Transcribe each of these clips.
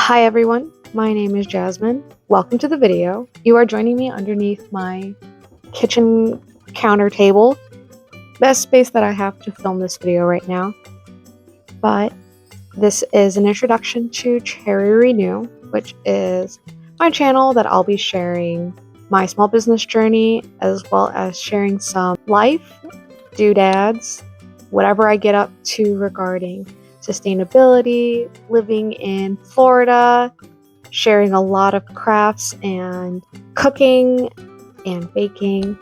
Hi everyone, my name is Jasmine. Welcome to the video. You are joining me underneath my kitchen counter table. Best space that I have to film this video right now. But this is an introduction to Cherry Renew, which is my channel that I'll be sharing my small business journey as well as sharing some life doodads, whatever I get up to regarding sustainability, living in Florida, sharing a lot of crafts and cooking and baking.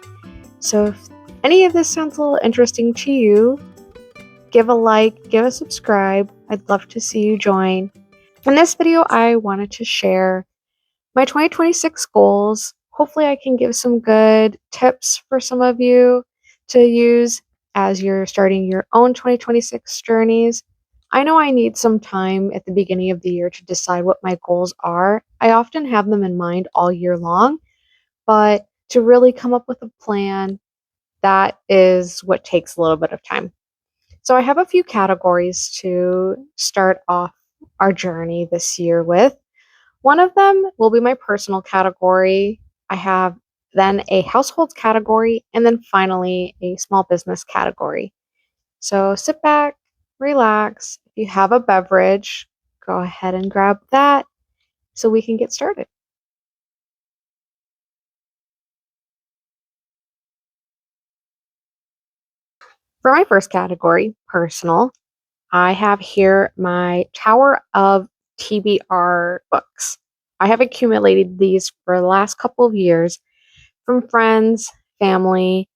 So if any of this sounds a little interesting to you, give a like, give a subscribe. I'd love to see you join. In this video, I wanted to share my 2026 goals. Hopefully I can give some good tips for some of you to use as you're starting your own 2026 journeys. I know I need some time at the beginning of the year to decide what my goals are. I often have them in mind all year long, but to really come up with a plan, that is what takes a little bit of time. So I have a few categories to start off our journey this year with. One of them will be my personal category. I have then a household category, and then finally a small business category. So sit back, relax. If you have a beverage, go ahead and grab that so we can get started. For my first category, personal, I have here my Tower of TBR books. I have accumulated these for the last couple of years from friends, family,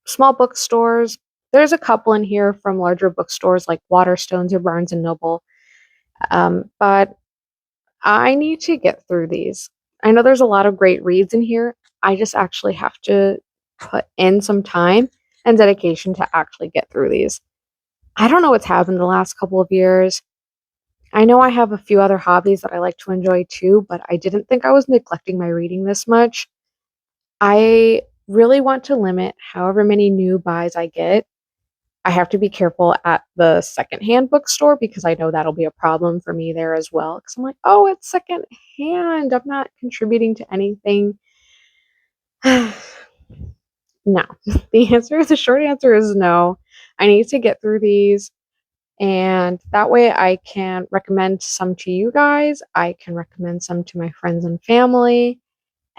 small bookstores. There's a couple in here from larger bookstores like Waterstones or Barnes and Noble. But I need to get through these. I know there's a lot of great reads in here. I just actually have to put in some time and dedication to actually get through these. I don't know what's happened the last couple of years. I know I have a few other hobbies that I like to enjoy too, but I didn't think I was neglecting my reading this much. I really want to limit however many new buys I get. I have to be careful at the secondhand bookstore because I know that'll be a problem for me there as well. Because I'm like, oh, it's secondhand. I'm not contributing to anything. No. The short answer is no. I need to get through these. And that way I can recommend some to you guys. I can recommend some to my friends and family.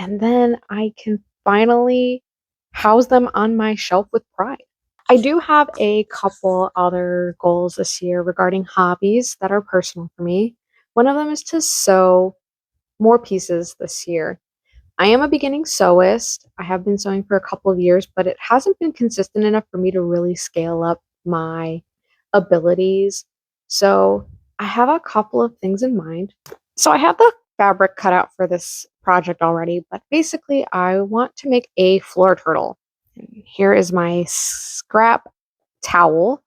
And then I can finally house them on my shelf with pride. I do have a couple other goals this year regarding hobbies that are personal for me. One of them is to sew more pieces this year. I am a beginning sewist. I have been sewing for a couple of years, but it hasn't been consistent enough for me to really scale up my abilities. So I have a couple of things in mind. So I have the fabric cut out for this project already, but basically I want to make a floor turtle. And here is my scrap towel,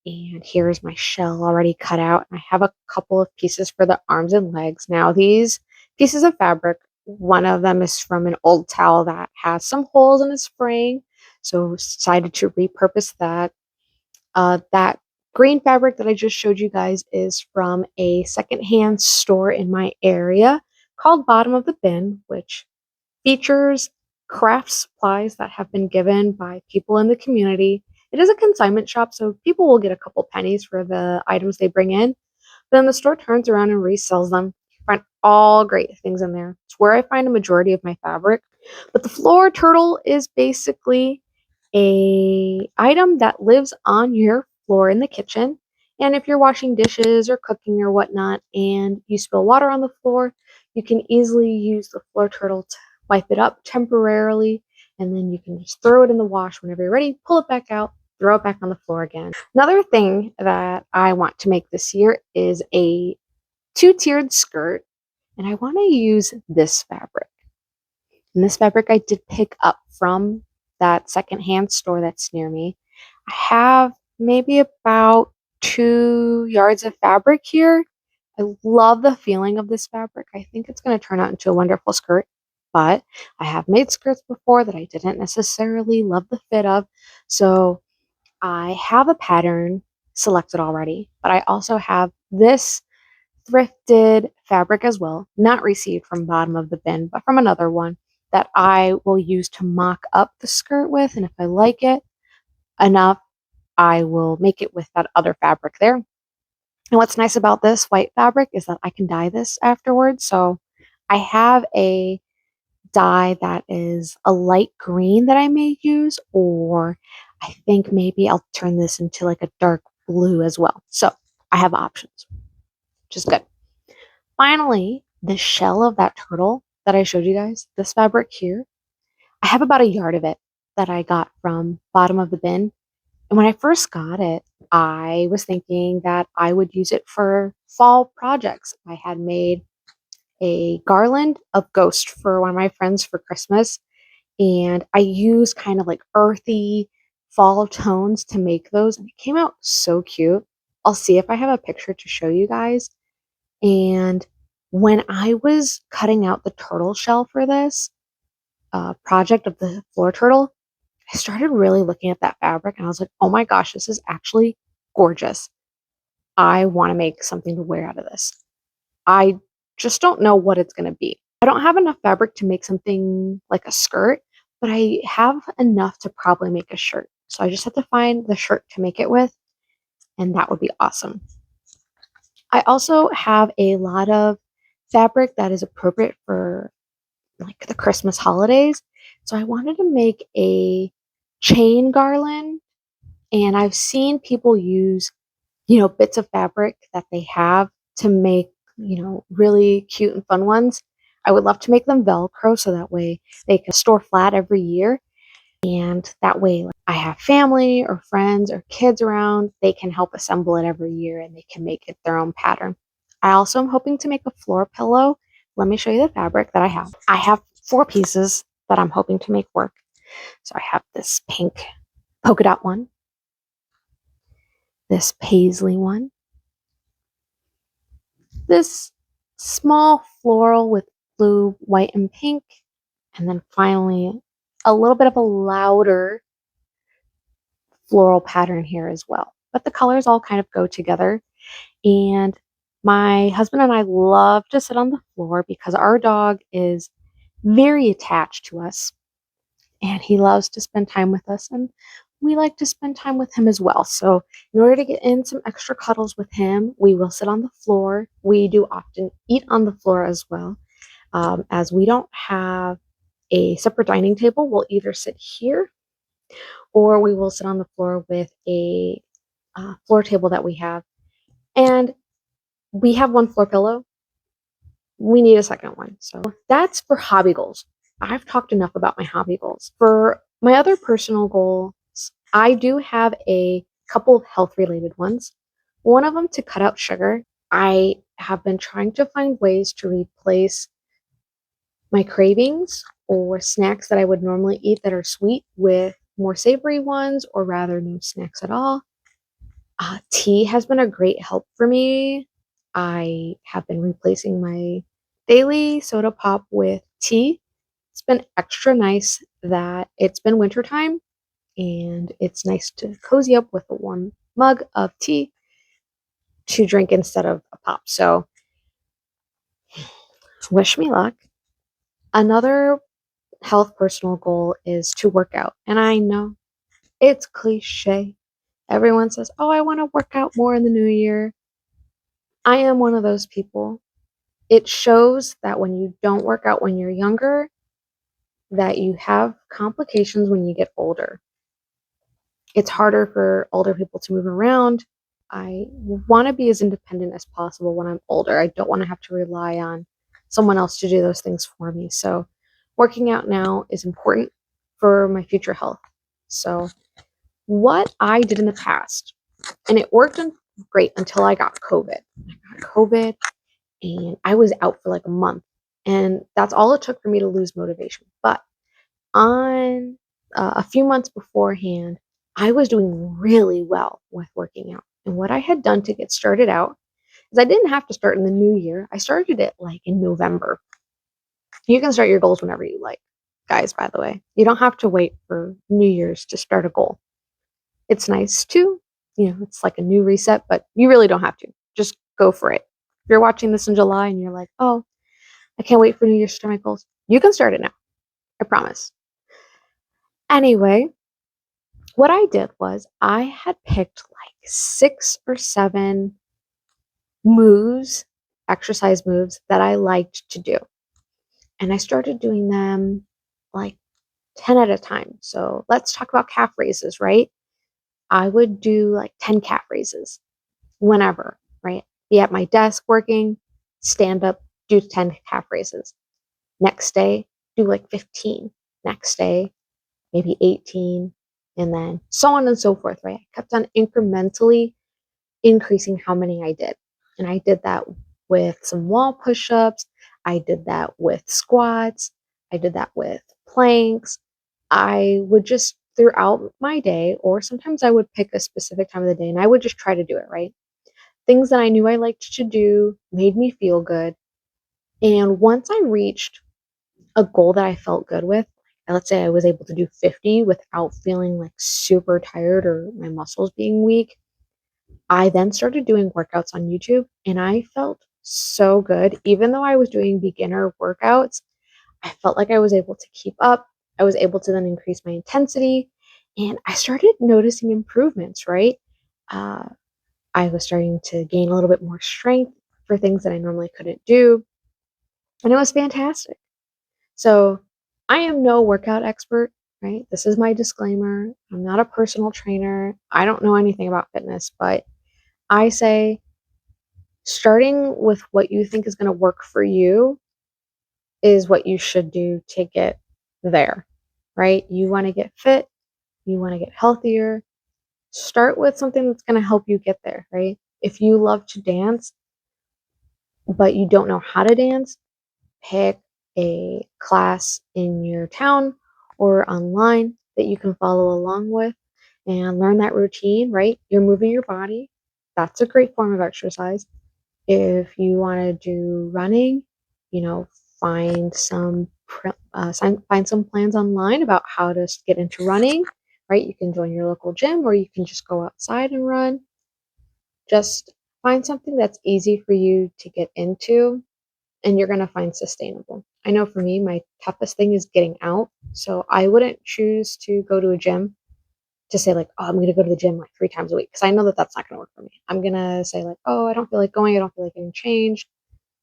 and here's my shell already cut out. I have a couple of pieces for the arms and legs. Now these pieces of fabric, one of them is from an old towel that has some holes in its fraying, so decided to repurpose that. That green fabric that I just showed you guys is from a secondhand store in my area called Bottom of the Bin, which features craft supplies that have been given by people in the community. It is a consignment shop, so people will get a couple pennies for the items they bring in. Then the store turns around and resells them. You find all great things in there. It's where I find a majority of my fabric. But the floor turtle is basically a item that lives on your floor in the kitchen. And if you're washing dishes or cooking or whatnot and you spill water on the floor, you can easily use the floor turtle to wipe it up temporarily, and then you can just throw it in the wash whenever you're ready, pull it back out, throw it back on the floor again. Another thing that I want to make this year is a two-tiered skirt, and I want to use this fabric. And this fabric I did pick up from that secondhand store that's near me. I have maybe about 2 yards of fabric here. I love the feeling of this fabric. I think it's going to turn out into a wonderful skirt, but I have made skirts before that I didn't necessarily love the fit of. So I have a pattern selected already, but I also have this thrifted fabric as well, not received from bottom of the bin, but from another one that I will use to mock up the skirt with. And if I like it enough, I will make it with that other fabric there. And what's nice about this white fabric is that I can dye this afterwards. So I have a dye that is a light green that I may use, or I think maybe I'll turn this into like a dark blue as well. So I have options, which is good. Finally, the shell of that turtle that I showed you guys, this fabric here, I have about a yard of it that I got from bottom of the bin. And when I first got it, I was thinking that I would use it for fall projects. I had made a garland of ghost for one of my friends for Christmas, and I used kind of like earthy fall tones to make those, and it came out so cute. I'll see if I have a picture to show you guys. And when I was cutting out the turtle shell for this project of the floor turtle, I started really looking at that fabric and I was like, oh my gosh, this is actually gorgeous. I want to make something to wear out of this. I just don't know what it's going to be. I don't have enough fabric to make something like a skirt, but I have enough to probably make a shirt. So I just have to find the shirt to make it with, and that would be awesome. I also have a lot of fabric that is appropriate for like the Christmas holidays. So I wanted to make a chain garland, and I've seen people use, bits of fabric that they have to make, really cute and fun ones. I would love to make them Velcro so that way they can store flat every year. And that way, like, I have family or friends or kids around, they can help assemble it every year and they can make it their own pattern. I also am hoping to make a floor pillow. Let me show you the fabric that I have. I have 4 pieces that I'm hoping to make work. So I have this pink polka dot one, this paisley one, this small floral with blue, white, and pink, and then finally a little bit of a louder floral pattern here as well. But the colors all kind of go together. And my husband and I love to sit on the floor because our dog is very attached to us and he loves to spend time with us, and we like to spend time with him as well. So in order to get in some extra cuddles with him, we will sit on the floor. We do often eat on the floor as well. As we don't have a separate dining table, we'll either sit here or we will sit on the floor with a floor table that we have. And we have one floor pillow. We need a second one. So that's for hobby goals. I've talked enough about my hobby goals. For my other personal goals, I do have a couple of health related ones. One of them to cut out sugar. I have been trying to find ways to replace my cravings or snacks that I would normally eat that are sweet with more savory ones, or rather no snacks at all. Tea has been a great help for me. I have been replacing my daily soda pop with tea. It's been extra nice that it's been wintertime and it's nice to cozy up with a warm mug of tea to drink instead of a pop. So, wish me luck. Another health personal goal is to work out. And I know it's cliche. Everyone says, oh, I want to work out more in the new year. I am one of those people. It shows that when you don't work out when you're younger, that you have complications when you get older. It's harder for older people to move around. I want to be as independent as possible when I'm older. I don't want to have to rely on someone else to do those things for me. So working out now is important for my future health. So what I did in the past, and it worked great until I got COVID. I got COVID and I was out for like a month. And that's all it took for me to lose motivation. But on a few months beforehand, I was doing really well with working out. And what I had done to get started out is I didn't have to start in the new year. I started it like in November. You can start your goals whenever you like, guys, by the way. You don't have to wait for New Year's to start a goal. It's nice to, it's like a new reset, but you really don't have to. Just go for it. If you're watching this in July and you're like, oh, I can't wait for New Year's to start my goals, you can start it now. I promise. Anyway, what I did was I had picked like 6 or 7 moves, exercise moves that I liked to do. And I started doing them like 10 at a time. So let's talk about calf raises, right? I would do like 10 calf raises whenever, right? Be at my desk working, stand up, do 10 calf raises. Next day, do like 15. Next day, maybe 18, and then so on and so forth, right? I kept on incrementally increasing how many I did. And I did that with some wall push ups. I did that with squats. I did that with planks. I would just throughout my day, or sometimes I would pick a specific time of the day and I would just try to do it, right? Things that I knew I liked to do made me feel good. And once I reached a goal that I felt good with, let's say I was able to do 50 without feeling like super tired or my muscles being weak, I then started doing workouts on YouTube and I felt so good. Even though I was doing beginner workouts, I felt like I was able to keep up. I was able to then increase my intensity and I started noticing improvements, right? Uh, I was starting to gain a little bit more strength for things that I normally couldn't do. And it was fantastic. So I am no workout expert, right? This is my disclaimer. I'm not a personal trainer. I don't know anything about fitness, but I say starting with what you think is going to work for you is what you should do to get there, right? You want to get fit, you want to get healthier. Start with something that's going to help you get there, right? If you love to dance, but you don't know how to dance, pick a class in your town or online that you can follow along with and learn that routine, right? You're moving your body. That's a great form of exercise. If you want to do running, you know, find some find some plans online about how to get into running, right? You can join your local gym or you can just go outside and run. Just find something that's easy for you to get into and you're going to find sustainable. I know for me, my toughest thing is getting out. So I wouldn't choose to go to a gym to say like, oh, I'm going to go to the gym like 3 times a week because I know that that's not going to work for me. I'm going to say like, oh, I don't feel like going. I don't feel like getting changed.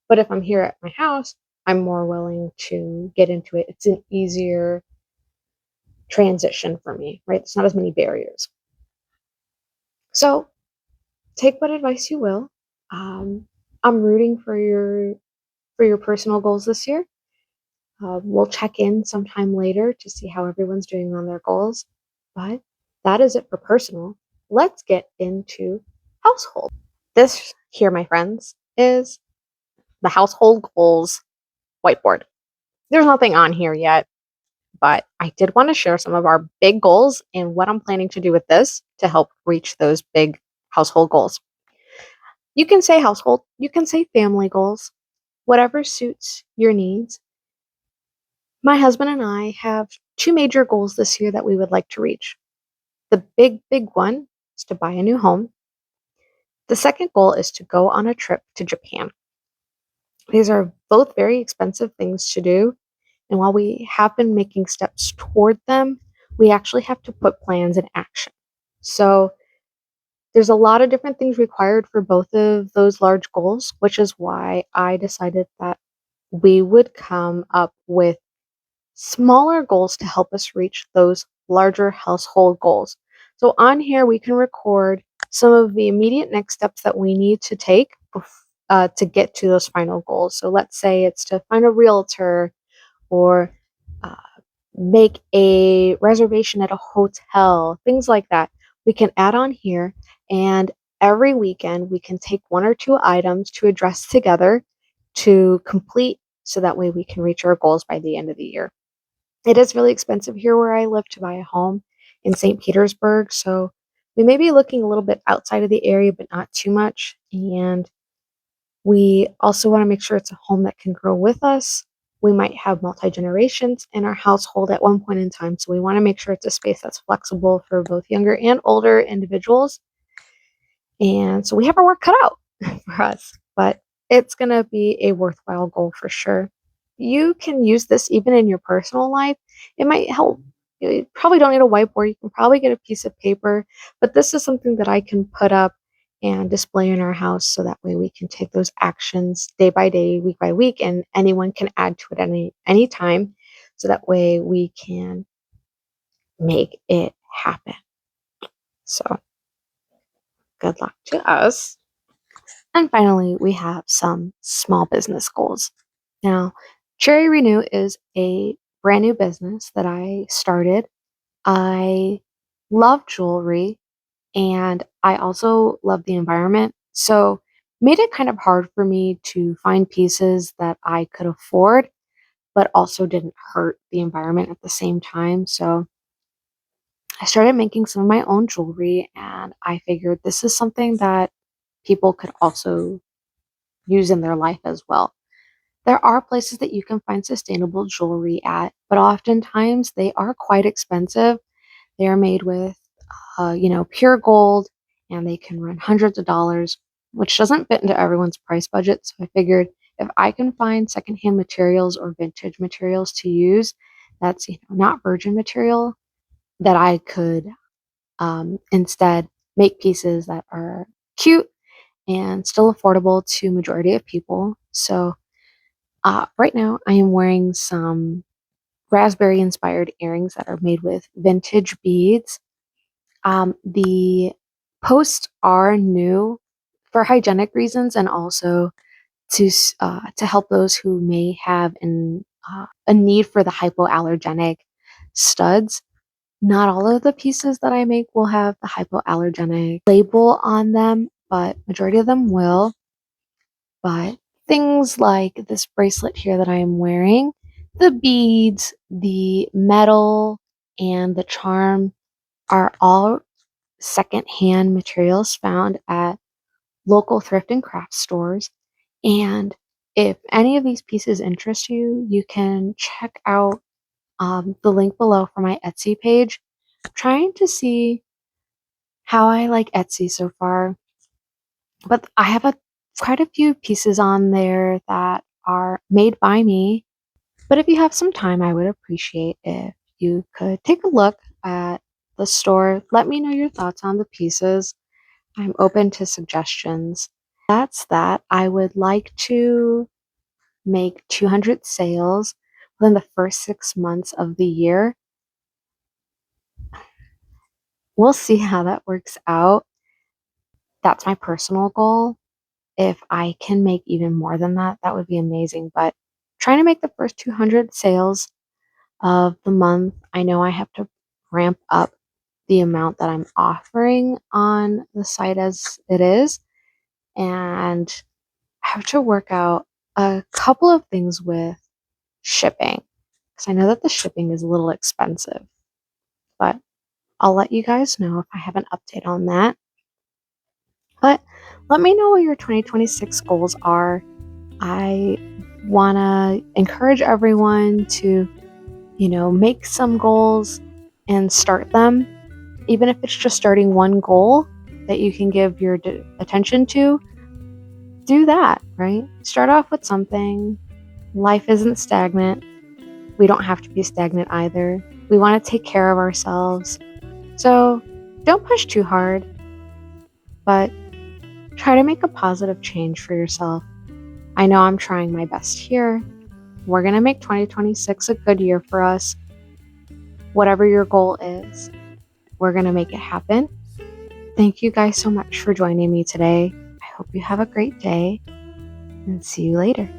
But if I'm here at my house, I'm more willing to get into it. It's an easier transition for me, right? There's not as many barriers. So take what advice you will. Um, I'm rooting for your personal goals this year. We'll check in sometime later to see how everyone's doing on their goals. But that is it for personal. Let's get into household. This here, my friends, is the household goals whiteboard. There's nothing on here yet, but I did want to share some of our big goals and what I'm planning to do with this to help reach those big household goals. You can say household, you can say family goals, whatever suits your needs. My husband and I have 2 major goals this year that we would like to reach. The big one is to buy a new home. The second goal is to go on a trip to Japan. These are both very expensive things to do. And while we have been making steps toward them, we actually have to put plans in action. So there's a lot of different things required for both of those large goals, which is why I decided that we would come up with smaller goals to help us reach those larger household goals. So on here, we can record some of the immediate next steps that we need to take to get to those final goals. So let's say it's to find a realtor or uh, make a reservation at a hotel, things like that. We can add on here, and every weekend we can take 1 or 2 items to address together to complete so that way we can reach our goals by the end of the year. It is really expensive here where I live to buy a home in St. Petersburg, so we may be looking a little bit outside of the area, but not too much. And we also want to make sure it's a home that can grow with us. We might have multi-generations in our household at one point in time, so we want to make sure it's a space that's flexible for both younger and older individuals. And so we have our work cut out for us, but it's going to be a worthwhile goal for sure. You can use this even in your personal life. It might help. You probably don't need a whiteboard. You can probably get a piece of paper, but this is something that I can put up and display in our house so that way we can take those actions day by day, week by week, and anyone can add to it any time. So that way we can make it happen. So good luck to us. And finally, we have some small business goals. Now, Cherry Renew is a brand new business that I started. I love jewelry and I also love the environment. So, made it kind of hard for me to find pieces that I could afford, but also didn't hurt the environment at the same time. So, I started making some of my own jewelry and I figured this is something that people could also use in their life as well. There are places that you can find sustainable jewelry at, but oftentimes they are quite expensive. They are made with, pure gold, and they can run hundreds of dollars, which doesn't fit into everyone's price budget. So I figured if I can find secondhand materials or vintage materials to use, that's not virgin material, that I could instead make pieces that are cute and still affordable to majority of people. So right now, I am wearing some raspberry inspired earrings that are made with vintage beads. The posts are new for hygienic reasons and also to help those who may have a need for the hypoallergenic studs. Not all of the pieces that I make will have the hypoallergenic label on them, but majority of them will. But things like this bracelet here that I am wearing, the beads, the metal, and the charm are all secondhand materials found at local thrift and craft stores. And if any of these pieces interest you, you can check out the link below for my Etsy page. I'm trying to see how I like Etsy so far, but I have quite a few pieces on there that are made by me. But if you have some time, I would appreciate if you could take a look at the store. Let me know your thoughts on the pieces. I'm open to suggestions. That's that. I would like to make 200 sales within the first 6 months of the year. We'll see how that works out. That's my personal goal. If I can make even more than that, that would be amazing. But trying to make the first 200 sales of the month, I know I have to ramp up the amount that I'm offering on the site as it is. And I have to work out a couple of things with shipping because I know that the shipping is a little expensive. But I'll let you guys know if I have an update on that. But let me know what your 2026 goals are. I want to encourage everyone to, make some goals and start them. Even if it's just starting one goal that you can give your attention to, do that, right? Start off with something. Life isn't stagnant. We don't have to be stagnant either. We want to take care of ourselves. So don't push too hard, but try to make a positive change for yourself. I know I'm trying my best here. We're going to make 2026 a good year for us. Whatever your goal is, we're going to make it happen. Thank you guys so much for joining me today. I hope you have a great day and see you later.